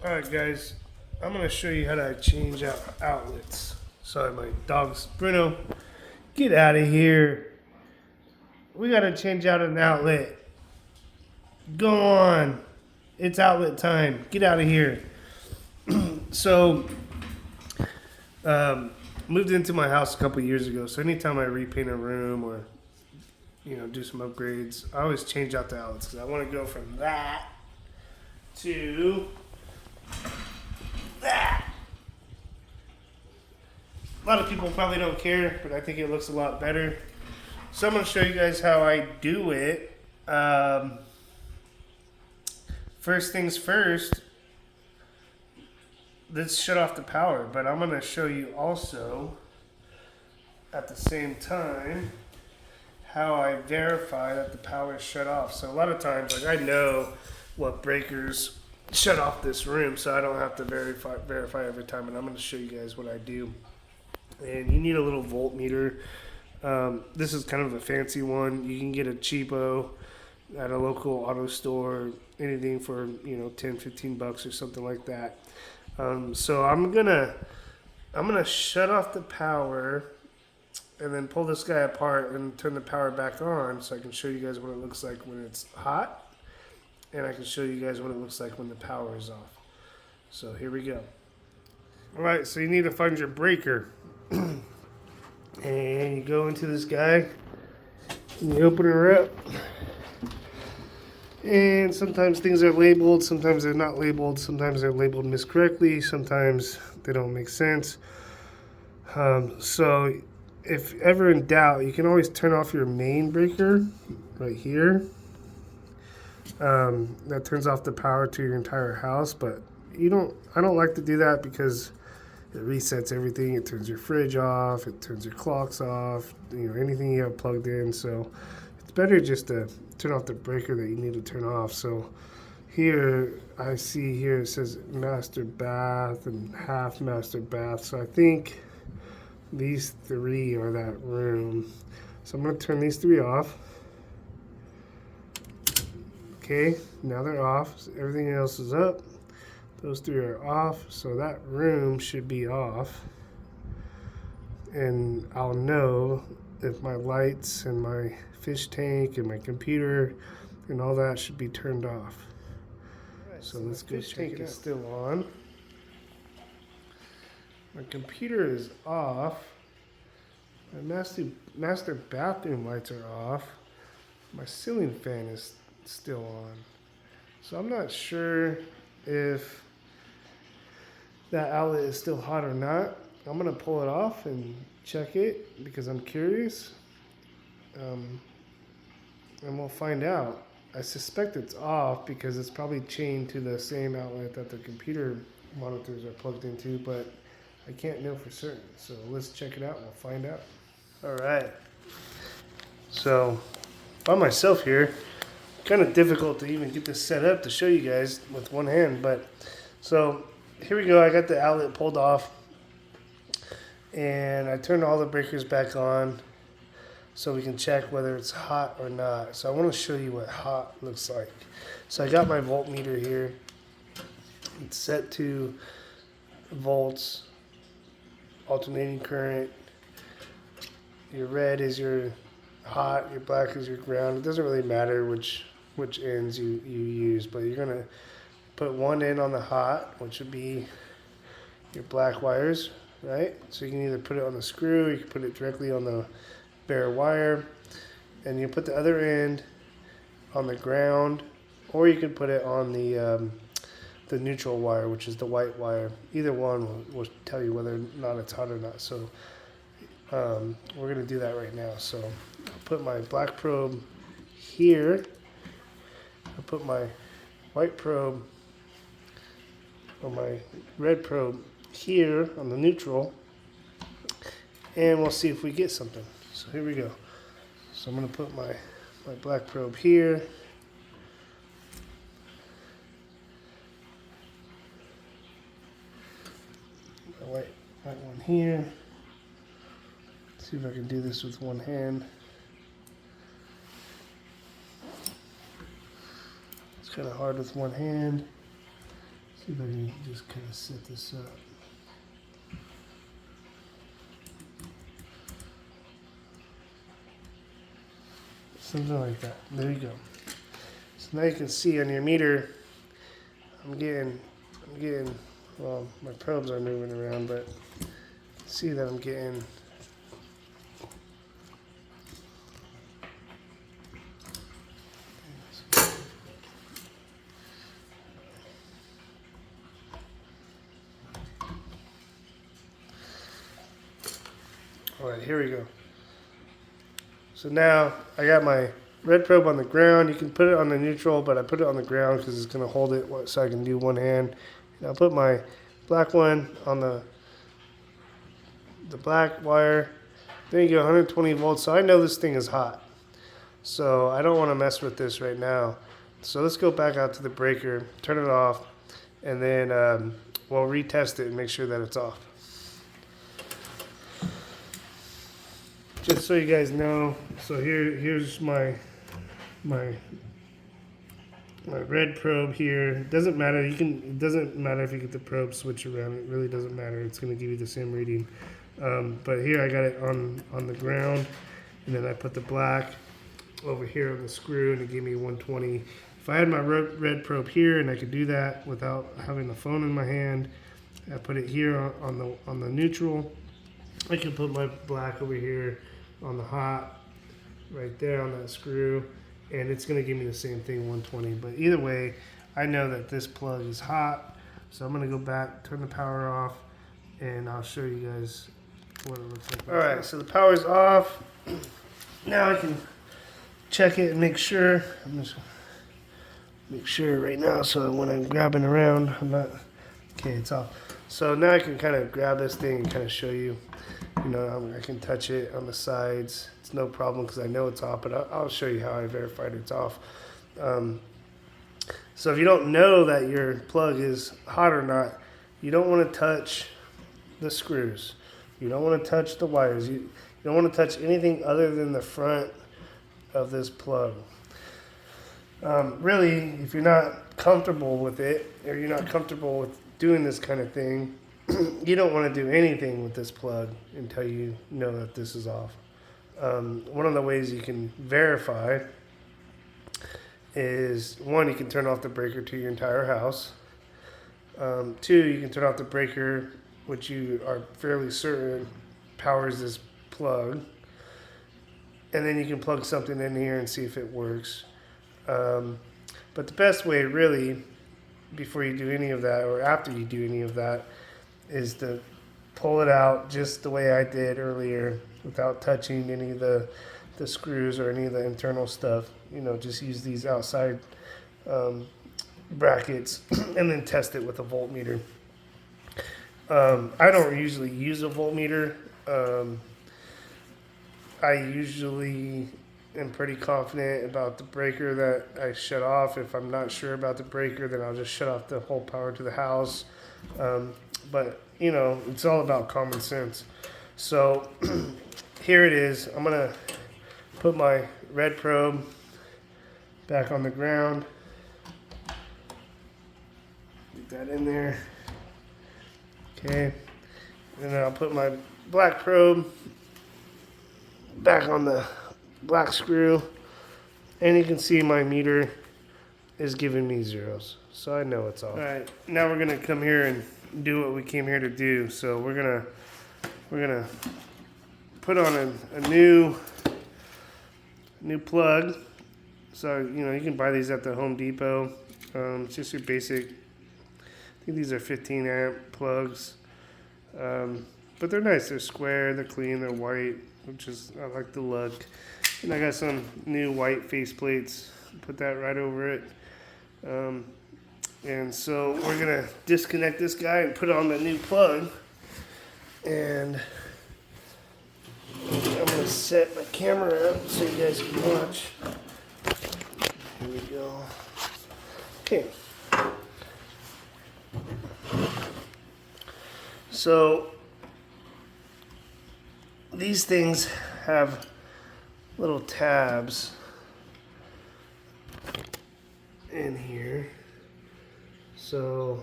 Alright guys, I'm going to show you how to change out outlets. Sorry, my dog's... Bruno, get out of here. We got to change out an outlet. Go on. It's outlet time. Get out of here. So, moved into my house a couple years ago. So anytime I repaint a room or, do some upgrades, I always change out the outlets because I want to go from that to that. A lot of people probably don't care, but I think it looks a lot better. So I'm going to show you guys how I do it. First things first, let's shut off the power, but I'm going to show you also at the same time how I verify that the power is shut off. So a lot of times, like, I know what breakers shut off this room, so I don't have to verify every time, and I'm going to show you guys what I do. And you need a little voltmeter. This is kind of a fancy one. You can get a cheapo at a local auto store, anything for 10-15 bucks or something like that. So I'm gonna shut off the power and then pull this guy apart and turn the power back on so I can show you guys what it looks like when it's hot, and I can show you guys what it looks like when the power is off. So here we go. Alright, so you need to find your breaker. And you go into this guy and you open her up. And sometimes things are labeled, sometimes they're not labeled, sometimes they're labeled miscorrectly, sometimes they don't make sense. So if ever in doubt, you can always turn off your main breaker right here. That turns off the power to your entire house, but I don't like to do that because it resets everything. It turns your fridge off, it turns your clocks off, anything you have plugged in. So it's better just to turn off the breaker that you need to turn off. So here, I see here it says master bath and half master bath. So I think these three are that room. So I'm going to turn these three off. Okay, now they're off. So everything else is up. Those three are off. So that room should be off. And I'll know if my lights and my fish tank and my computer and all that should be turned off. Right, so let's go check it out. Is still on. My computer is off. My master bathroom lights are off. My ceiling fan is still on. So I'm not sure if that outlet is still hot or not. I'm gonna pull it off and check it because I'm curious. And we'll find out. I suspect it's off because it's probably chained to the same outlet that the computer monitors are plugged into, but I can't know for certain. So let's check it out and we'll find out. All right. So by myself here, kind of difficult to even get this set up to show you guys with one hand, but so here we go. I got the outlet pulled off and I turned all the breakers back on so we can check whether it's hot or not. So I want to show you what hot looks like. So I got my voltmeter here. It's set to volts, alternating current. Your red is your hot, your black is your ground. It doesn't really matter which ends you use, but you're gonna put one end on the hot, which would be your black wires, right? So you can either put it on the screw, or you can put it directly on the bare wire, and you put the other end on the ground, or you can put it on the neutral wire, which is the white wire. Either one will tell you whether or not it's hot or not. So we're gonna do that right now. So I'll put my black probe here. I'll put my white probe or my red probe here on the neutral, and we'll see if we get something. So here we go. So I'm going to put my black probe here. My white one here. See if I can do this with one hand. It's kind of hard with one hand. See if I can just kind of set this up. Something like that. There you go. So now you can see on your meter, I'm getting, well, my probes are moving around, but see that I'm getting all right, here we go. So now I got my red probe on the ground. You can put it on the neutral, but I put it on the ground because it's going to hold it so I can do one hand. And I'll put my black one on the black wire. There you go, 120 volts. So I know this thing is hot. So I don't want to mess with this right now. So let's go back out to the breaker, turn it off, and then we'll retest it and make sure that it's off. Just so you guys know, so here's my red probe here. It doesn't matter. It doesn't matter if you get the probe switch around. It really doesn't matter. It's going to give you the same reading. But here I got it on the ground, and then I put the black over here on the screw, and it gave me 120. If I had my red probe here, and I could do that without having the phone in my hand, I put it here on the neutral. I can put my black over here on the hot, right there on that screw, and it's going to give me the same thing, 120. But either way, I know that this plug is hot, so I'm going to go back, turn the power off, and I'll show you guys what it looks like. All right, so the power's off. Now I can check it and make sure. I'm just make sure right now, so when I'm grabbing around, I'm not. Okay, it's off. So now I can kind of grab this thing and kind of show you. You know, I can touch it on the sides. It's no problem because I know it's off, but I'll show you how I verified it's off. So if you don't know that your plug is hot or not, you don't want to touch the screws. You don't want to touch the wires. You don't want to touch anything other than the front of this plug. Really, if you're not comfortable with it, or you're not comfortable with doing this kind of thing, you don't want to do anything with this plug until you know that this is off. One of the ways you can verify is, one, you can turn off the breaker to your entire house. Two, you can turn off the breaker, which you are fairly certain powers this plug. And then you can plug something in here and see if it works. But the best way, really, before you do any of that, or after you do any of that, is to pull it out just the way I did earlier without touching any of the screws or any of the internal stuff. You know, just use these outside brackets and then test it with a voltmeter. I don't usually use a voltmeter. I usually am pretty confident about the breaker that I shut off. If I'm not sure about the breaker, then I'll just shut off the whole power to the house. But, you know, it's all about common sense. So here it is. I'm going to put my red probe back on the ground. Get that in there. Okay. And then I'll put my black probe back on the black screw. And you can see my meter is giving me zeros. So I know it's off. All right, now we're gonna come here and do what we came here to do. So we're gonna put on a new plug. So, you know, you can buy these at the Home Depot. It's just your basic, I think these are 15 amp plugs. But they're nice, they're square, they're clean, they're white, which is, I like the look. And I got some new white face plates, put that right over it. And so we're gonna disconnect this guy and put on the new plug. And I'm gonna set my camera up so you guys can watch. Here we go. Okay. So these things have little tabs in here. So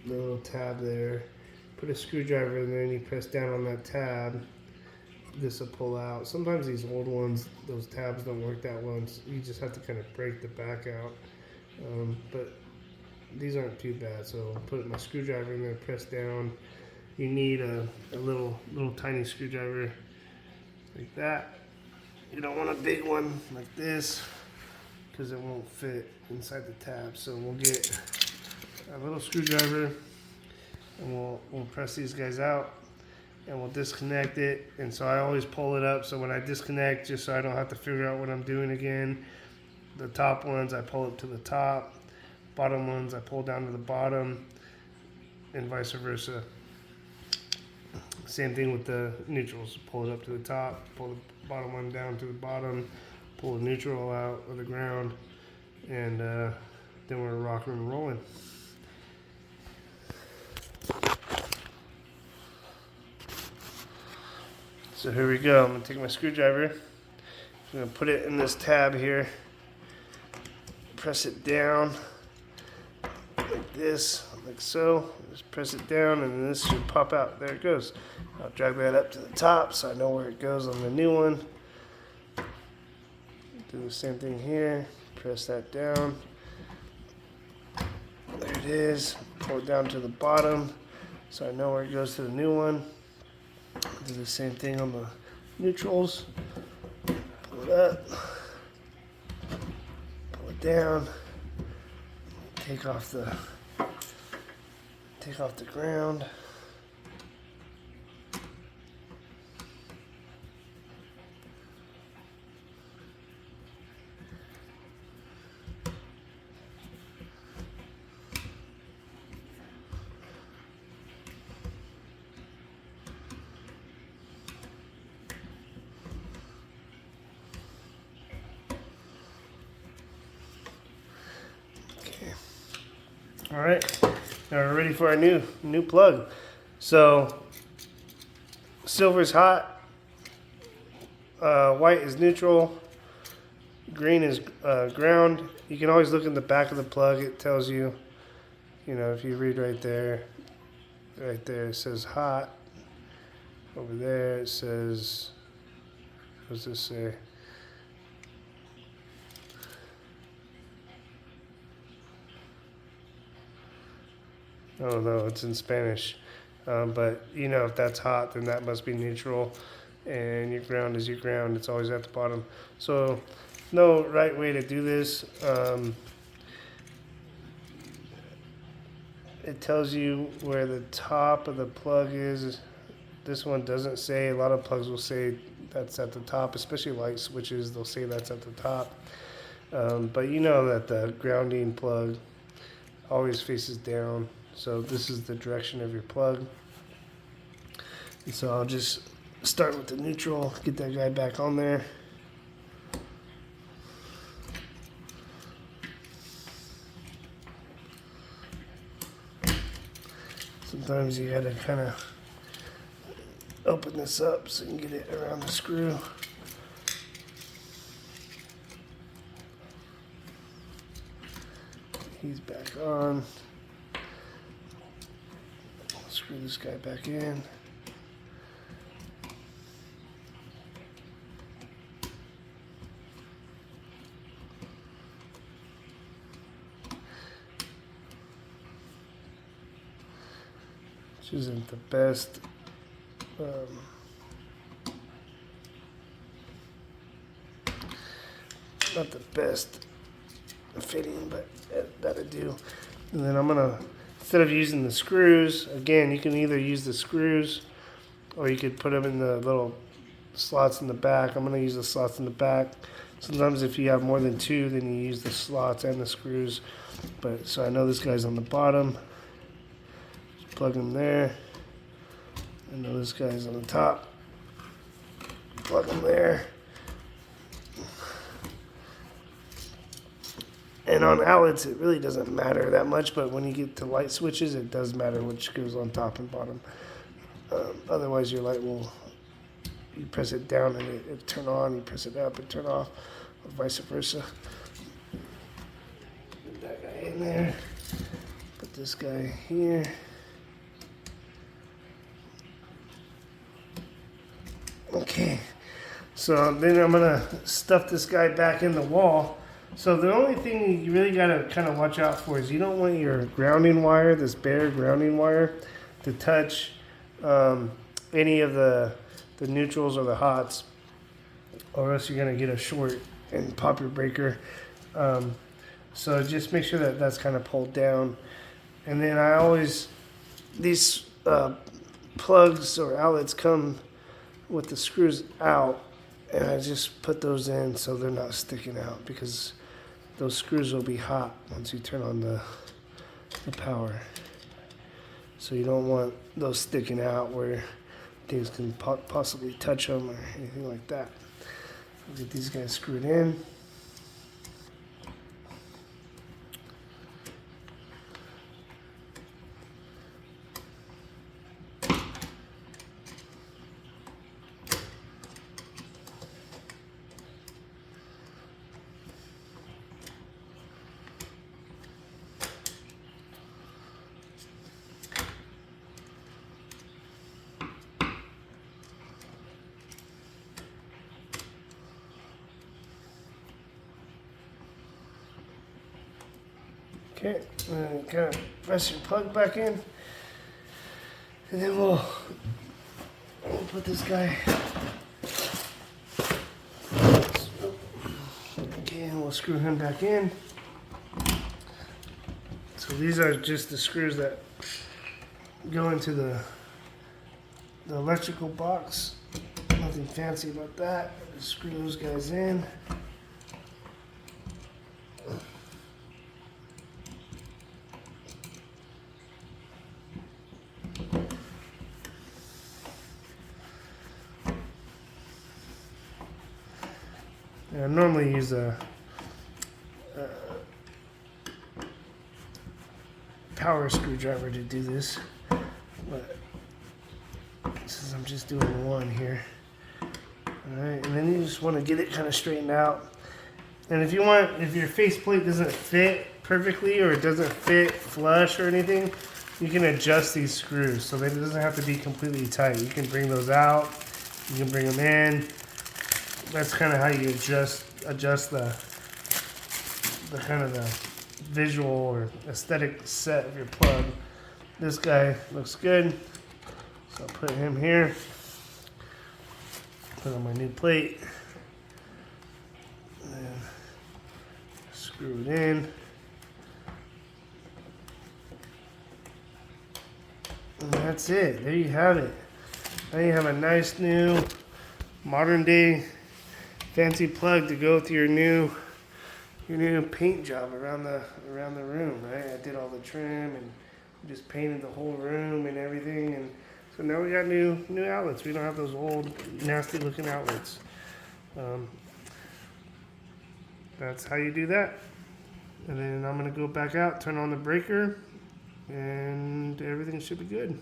the little tab there, put a screwdriver in there and you press down on that tab, this will pull out. Sometimes these old ones, those tabs don't work that well, so you just have to kind of break the back out. But these aren't too bad. So put my screwdriver in there, press down. You need a little tiny screwdriver like that. You don't want a big one like this because it won't fit inside the tab. So we'll get a little screwdriver and we'll press these guys out and we'll disconnect it. And so I always pull it up so when I disconnect, just so I don't have to figure out what I'm doing again, the top ones I pull up to the top, bottom ones I pull down to the bottom, and vice versa. Same thing with the neutrals. Pull it up to the top, pull the bottom one down to the bottom, pull the neutral out of the ground, and then we're rocking and rolling. So here we go. I'm going to take my screwdriver. I'm going to put it in this tab here. Press it down like this, like so. Just press it down and this should pop out. There it goes. I'll drag that up to the top so I know where it goes on the new one. Do the same thing here. Press that down. There it is. Pull it down to the bottom so I know where it goes to the new one. Do the same thing on the neutrals. Pull it up. Pull it down. Take off the ground. All right, now we're ready for our new plug. So silver's hot, white is neutral, green is ground. You can always look in the back of the plug. It tells you, if you read right there it says hot. Over there it says, what does this say? Oh no, it's in Spanish. But if that's hot, then that must be neutral. And your ground is your ground. It's always at the bottom. So no right way to do this. It tells you where the top of the plug is. This one doesn't say. A lot of plugs will say that's at the top, especially light switches. They'll say that's at the top. But you know that the grounding plug always faces down. So this is the direction of your plug. And so I'll just start with the neutral, get that guy back on there. Sometimes you gotta kind of open this up so you can get it around the screw. He's back on. Screw this guy back in. Which isn't the best. Not the best fitting, but that'll do. And then I'm gonna, instead of using the screws, again, you can either use the screws or you could put them in the little slots in the back. I'm gonna use the slots in the back. Sometimes if you have more than two, then you use the slots and the screws. But so I know this guy's on the bottom. Just plug him there. I know this guy's on the top. Plug him there. And on outlets, it really doesn't matter that much, but when you get to light switches, it does matter which goes on top and bottom. Otherwise, your light will, you press it down and it'll turn on, you press it up and turn off, or vice versa. Put that guy in there. Put put this guy here. Okay, so then I'm gonna stuff this guy back in the wall. So the only thing you really gotta kind of watch out for is you don't want your grounding wire, this bare grounding wire, to touch any of the neutrals or the hots, or else you're gonna get a short and pop your breaker. So just make sure that that's kind of pulled down. And then I always, these plugs or outlets come with the screws out, and I just put those in so they're not sticking out, because those screws will be hot once you turn on the power. So you don't want those sticking out where things can possibly touch them or anything like that. I'll get these guys screwed in. Okay, kind of press your plug back in, and then we'll put this guy. Okay, and we'll screw him back in. So these are just the screws that go into the electrical box. Nothing fancy about that. Just screw those guys in. I normally use a power screwdriver to do this, but since I'm just doing one here. Alright, and then you just want to get it kind of straightened out. And if your faceplate doesn't fit perfectly or it doesn't fit flush or anything, you can adjust these screws so that it doesn't have to be completely tight. You can bring those out, you can bring them in. That's kind of how you adjust the kind of the visual or aesthetic set of your plug. This guy looks good, so I'll put him here. Put on my new plate, and then screw it in. And that's it. There you have it. Now you have a nice new modern day fancy plug to go with your new paint job around the room, right? I did all the trim and just painted the whole room and everything, and so now we got new outlets. We don't have those old nasty looking outlets. That's how you do that. And then I'm gonna go back out, turn on the breaker, and everything should be good.